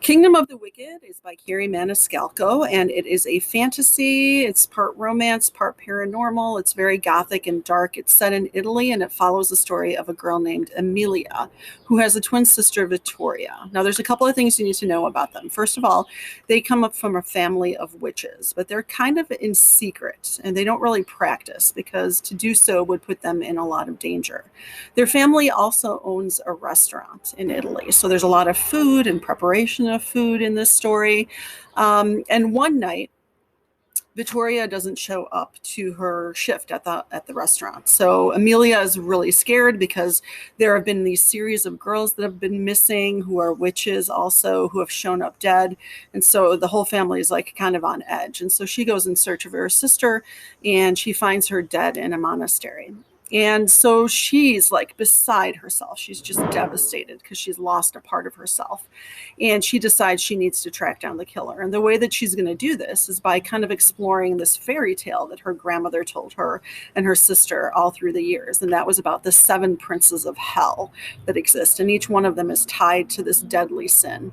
Kingdom of the Wicked is by Carrie Maniscalco, and it is a fantasy. It's part romance, part paranormal. It's very gothic and dark. It's set in Italy, and it follows the story of a girl named Emilia, who has a twin sister, Vittoria. Now, there's a couple of things you need to know about them. First of all, they come up from a family of witches, but they're kind of in secret, and they don't really practice because to do so would put them in a lot of danger. Their family also owns a restaurant in Italy, so there's a lot of food and preparation of food in this story. And one night, Victoria doesn't show up to her shift at the restaurant. So Amelia is really scared because there have been these series of girls that have been missing who are witches also who have shown up dead. And so the whole family is like kind of on edge. And so she goes in search of her sister and she finds her dead in a monastery. And so she's like beside herself. She's just devastated because she's lost a part of herself. And she decides she needs to track down the killer. And the way that she's going to do this is by kind of exploring this fairy tale that her grandmother told her and her sister all through the years. And that was about the seven princes of hell that exist. And each one of them is tied to this deadly sin.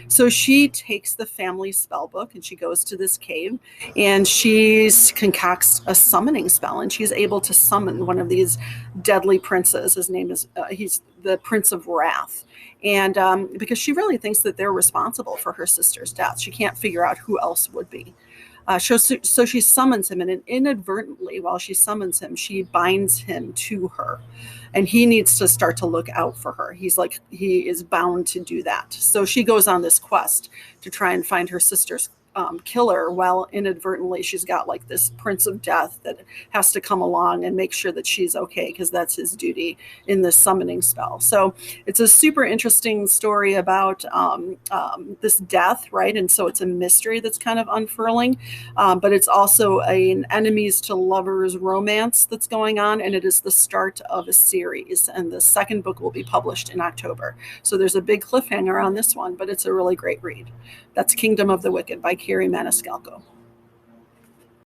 So she takes the family spell book and she goes to this cave and she concocts a summoning spell and she's able to summon one of these deadly princes. His name is, he's the Prince of Wrath. And because she really thinks that they're responsible for her sister's death, she can't figure out who else would be. So she summons him, and inadvertently, while she summons him, she binds him to her. And he needs to start to look out for her. He is bound to do that. So she goes on this quest to try and find her sister's killer, while inadvertently she's got like this Prince of Death that has to come along and make sure that she's okay because that's his duty in this summoning spell. So it's a super interesting story about this death, right? And so it's a mystery that's kind of unfurling, but it's also an enemies to lovers romance that's going on, and it is the start of a series. And the second book will be published in October. So there's a big cliffhanger on this one, but it's a really great read. That's Kingdom of the Wicked by Carrie Maniscalco.